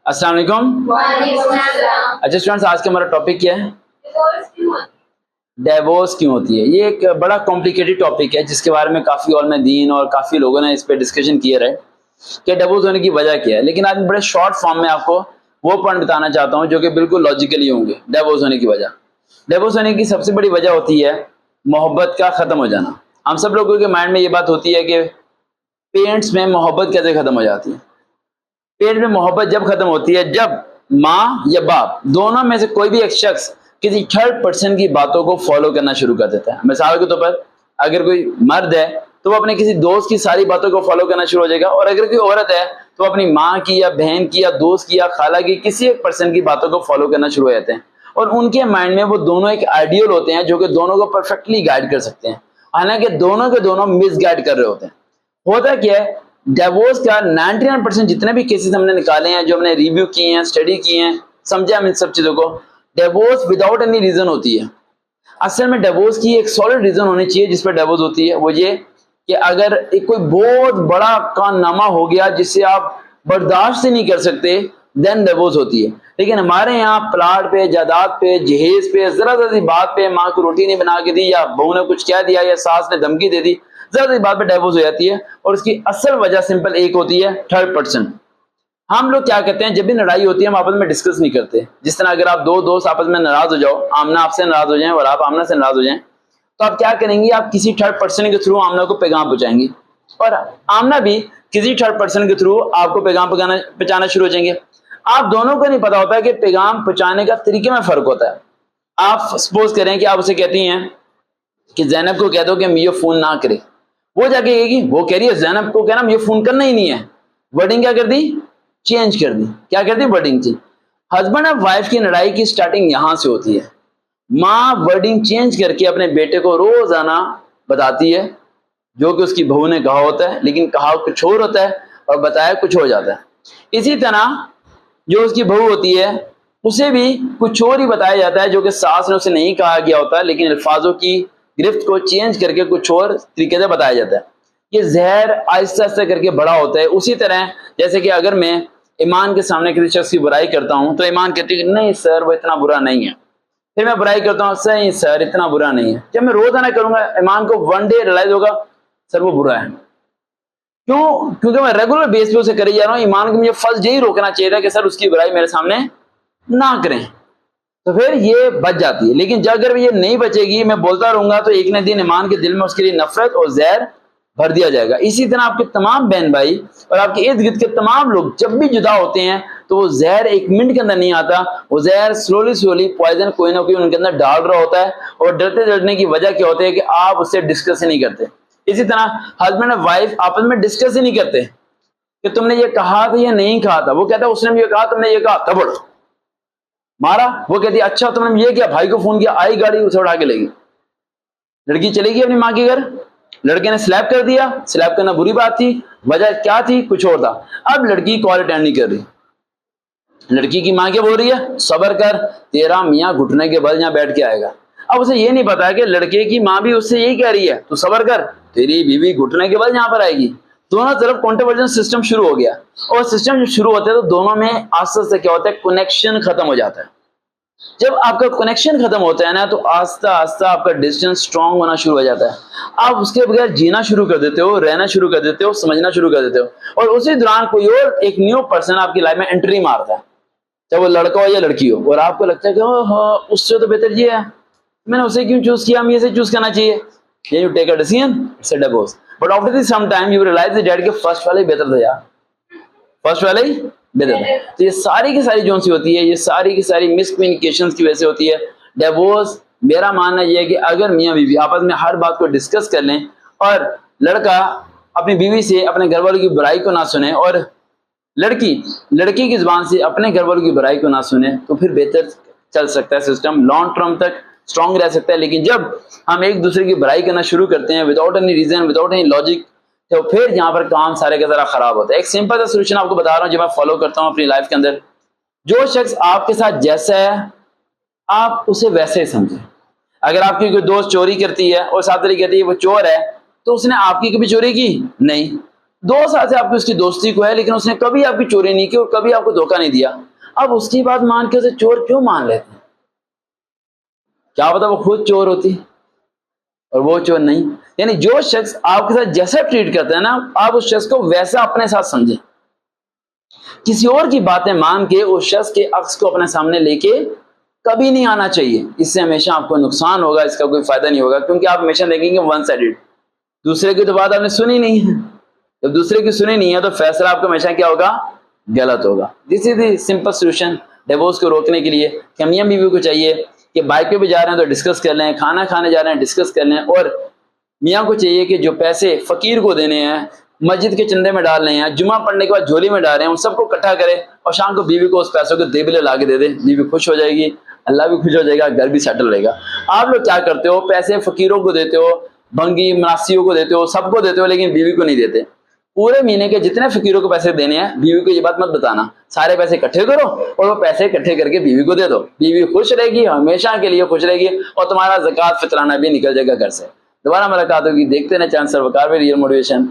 अस्सलाम वालेकुम। अच्छा स्टूडेंट्स, आज का हमारा टॉपिक क्या है? डिवोर्स क्यों होती है। ये एक बड़ा कॉम्प्लिकेटेड टॉपिक है जिसके बारे में काफ़ी उलमा दीन और काफ़ी लोगों ने इस पर डिस्कशन किया है कि डिवोर्स होने की वजह क्या है। लेकिन आज बड़े शॉर्ट फॉर्म में आपको वो पॉइंट बताना चाहता हूँ जो कि बिल्कुल लॉजिकली होंगे। डिवोर्स होने की वजह, डिवोर्स होने की सबसे बड़ी वजह होती है मोहब्बत का ख़त्म हो जाना। हम सब लोगों के माइंड में ये बात होती है कि पेरेंट्स में मोहब्बत कैसे ख़त्म हो जाती है। पेरेंट्स में मोहब्बत जब ख़त्म होती है जब माँ या बाप दोनों में से कोई भी एक शख्स किसी थर्ड पर्सन की बातों को फॉलो करना शुरू कर देता है। मिसाल के तौर पर अगर कोई मर्द है तो वो अपने किसी दोस्त की सारी बातों को फॉलो करना शुरू हो जाएगा, और अगर कोई औरत है तो अपनी माँ की या बहन की या दोस्त की या खाला की किसी एक पर्सन की बातों को फॉलो करना शुरू हो जाते हैं। और उनके माइंड में वो दोनों एक आइडियल होते हैं जो कि दोनों को परफेक्टली गाइड कर सकते हैं, हालांकि दोनों के दोनों मिसगाइड कर रहे होते हैं। होता क्या है, डिवोर्स का 99% जितने भी केसेस हमने निकाले हैं, जो हमने रिव्यू किए हैं, स्टडी किए हैं, समझे हम इन सब चीजों को, डिवोर्स विदाउट एनी रीजन होती है। असल में डिवोर्स की एक सॉलिड रीजन होनी चाहिए जिस पर डिवोर्स होती है। वो ये कि अगर एक कोई बहुत बड़ा कारनामा हो गया जिससे आप बर्दाश्त ही नहीं कर सकते, देन डिवोर्स होती है। लेकिन हमारे यहाँ प्लाट पे, जायदाद पे, जहेज पे, जरा सी बात पे माँ को रोटी नहीं बना के दी या बहू ने कुछ कह दिया या सास ने धमकी दे दी, जरा सी बात पे डिवोर्स हो जाती है। और उसकी असल वजह सिंपल एक होती है, थर्ड पर्सन। हम लोग क्या करते हैं, जब भी लड़ाई होती है हम आपस में डिस्कस नहीं करते। जिस तरह अगर आप दो दोस्त आपस में नाराज हो जाओ, आमना आपसे नाराज हो जाए और आप आमना से नाराज हो जाएं, तो आप क्या करेंगे, आप किसी थर्ड पर्सन के थ्रू आमना को पैगाम पहुंचाएंगे और आमना भी किसी थर्ड पर्सन के थ्रू आपको पैगाम पहुंचाना शुरू हो जाएंगे। आप दोनों को नहीं पता होता है कि पैगाम पहुंचाने का तरीके में फर्क होता है। आप सपोज करें कि आप उसे कहती हैं कि जैनब को कह दो कि ये फोन ना करे, वो जाके कहेगी, वो कह रही है जैनब को कहना ये फोन करना ही नहीं है। वर्डिंग क्या कर दी, चेंज कर दी। क्या कर दी, वर्डिंग चेंज। हस्बैंड और वाइफ की लड़ाई की स्टार्टिंग यहां से होती है। माँ वर्डिंग चेंज करके अपने बेटे को रोजाना बताती है जो कि उसकी बहू ने कहा होता है, लेकिन कहा कुछ और होता है और बताया कुछ हो जाता है। इसी तरह जो उसकी बहू होती है उसे भी कुछ और ही बताया जाता है जो कि सास ने उसे नहीं कहा गया होता, लेकिन अल्फाजों की गिरफ्त को चेंज करके कुछ और तरीके से बताया जाता है। ये जहर आहिस्ता आहिस्ता करके बड़ा होता है। उसी तरह जैसे कि अगर मैं ईमान के सामने किसी शख्स की बुराई करता हूं तो ईमान कहती है नहीं सर वो इतना बुरा नहीं है। फिर मैं बुराई करता हूँ, सही सर इतना बुरा नहीं है। जब मैं रोजाना करूंगा ईमान को वन डे रियलाइज होगा सर वो बुरा है। क्यों? क्योंकि मैं रेगुलर बेस पे उसे करे जा रहा हूँ। ईमान को मुझे फर्स्ट यही रोकना चाहिए था कि सर उसकी बुराई मेरे सामने ना करें, तो फिर ये बच जाती है। लेकिन जब अगर ये नहीं बचेगी, मैं बोलता रहूंगा, तो एक न दिन ईमान के दिल में उसके लिए नफरत और जहर भर दिया जाएगा। इसी तरह आपके तमाम बहन भाई और आपके इर्द गिर्द के तमाम लोग जब भी जुदा होते हैं तो वो जहर एक मिनट के अंदर नहीं आता, वो जहर स्लोली पॉइजन कोई ना कोई उनके अंदर डाल रहा होता है। और डरने की वजह क्या होती है कि आप उससे डिस्कस ही नहीं करते। इसी तरह हस्बैंड और वाइफ आपस में डिस्कस ही नहीं करते कि तुमने ये कहा था या नहीं कहा था। वो कहता है उसने ये कहा, तुमने ये कहा, थप्पड़ मारा। वो कहती है अच्छा तुमने ये किया, भाई को फोन किया, आई गाड़ी उसे उठा के लेगी। लड़की चलेगी अपनी माँ के घर, लड़के ने स्लैप कर दिया। स्लैप करना बुरी बात थी, वजह क्या थी, कुछ और था। अब लड़की कॉल अटेंड नहीं कर रही। लड़की की माँ क्या बोल रही है, सबर कर, तेरा मियाँ घुटने के बल यहाँ बैठ के आएगा। अब उसे ये नहीं पता है कि लड़के की माँ भी उससे यही कह रही है, तू सबर कर, तेरी बीवी घुटने के बल यहाँ पर आएगी। दोनों तरफ कॉन्ट्रोवर्जन सिस्टम शुरू हो गया। और सिस्टम जब शुरू होता है तो दोनों में आस्ते आस्ते क्या होता है, कनेक्शन खत्म हो जाता है। जब आपका कनेक्शन खत्म होता है ना, तो आस्ता आस्ता आपका डिस्टेंस स्ट्रांग होना शुरू हो जाता है। आप उसके बगैर जीना शुरू कर देते हो, रहना शुरू कर देते हो, समझना शुरू कर देते हो। और उसी दौरान कोई और एक न्यू पर्सन आपकी लाइफ में एंट्री मारता है, चाहे वो लड़का हो या लड़की हो, और आपको लगता है कि ओह उससे तो बेहतर ये है, मैंने उसे क्यों चूज किया, हमें इसे चूज करना चाहिए। You take a decision, it's a divorce. But after this some time you realize that के फर्स्ट वाले ही बेहतर था यार, फर्स्ट वाले ही बेहतर था। तो ये सारी की सारी जो सी होती है, ये सारी की सारी मिसकम्युनिकेशंस की वजह से होती है डिवोर्स। मेरा मानना यह है कि अगर मियाँ बीवी आपस में हर बात को डिस्कस कर लें और लड़का अपनी बीवी से अपने घर वालों की बुराई को ना सुने और लड़की की जुबान से अपने घर वालों की बुराई को ना सुने, तो फिर बेहतर चल सकता है सिस्टम, लॉन्ग टर्म तक स्ट्रांग रह सकता है। लेकिन जब हम एक दूसरे की बुराई करना शुरू करते हैं without any reason, without any logic, तो फिर यहाँ पर काम सारे का सारा खराब होता है। एक सिंपल सा सोल्यूशन आपको बता रहा हूँ जो मैं फॉलो करता हूँ अपनी लाइफ के अंदर। जो शख्स आपके साथ जैसा है आप उसे वैसे ही समझें। अगर आपकी कोई दोस्त चोरी करती है और साथ ही कहती है वो चोर है, तो उसने आपकी कभी चोरी की नहीं, 2 साल से आपकी उसकी दोस्ती को है, लेकिन उसने कभी आपकी चोरी नहीं की और कभी आपको धोखा नहीं दिया। अब उसकी बात मान के उसे चोर क्यों मान लेते हैं? क्या पता वो खुद चोर होती और वो चोर नहीं। यानी जो शख्स आपके साथ जैसा ट्रीट करता है ना, आप उस शख्स को वैसा अपने साथ समझें। किसी और की बातें मान के उस शख्स के अक्स को अपने सामने लेके कभी नहीं आना चाहिए। इससे हमेशा आपको नुकसान होगा, इसका कोई फायदा नहीं होगा, क्योंकि आप हमेशा देखेंगे वन साइडेड। दूसरे की तो बात आपने सुनी नहीं है। जब दूसरे की सुनी नहीं है तो फैसला आपका हमेशा क्या होगा? गलत होगा। This is the simple solution divorce को रोकने के लिए। कि मियां बीवी को चाहिए कि बाइक पे भी जा रहे हैं तो डिस्कस कर लें, खाना खाने जा रहे हैं डिस्कस कर लें, और मियां को चाहिए कि जो पैसे फकीर को देने हैं, मस्जिद के चंदे में डालने हैं, जुमा पढ़ने के बाद झोली में डाल रहे हैं, उन सबको इकट्ठा करें और शाम को बीवी को उस पैसों के देबले ला के दे दे। बीवी खुश हो जाएगी, अल्लाह भी खुश हो जाएगा, घर भी सेटल रहेगा। आप लोग क्या करते हो? पैसे फकीरों को देते हो, भंगी मनासियों को देते हो, सबको देते हो, लेकिन बीवी को नहीं देते। पूरे महीने के जितने फकीरों को पैसे देने हैं, बीवी को ये बात मत बताना। सारे पैसे इकट्ठे करो और वो पैसे इकट्ठे करके बीवी को दे दो। बीवी खुश रहेगी, हमेशा के लिए खुश रहेगी, और तुम्हारा ज़कात फितराना भी निकल जाएगा घर से। दोबारा मुलाकात होगी। देखते रहना चैनल सरवकार में रियल मोटिवेशन।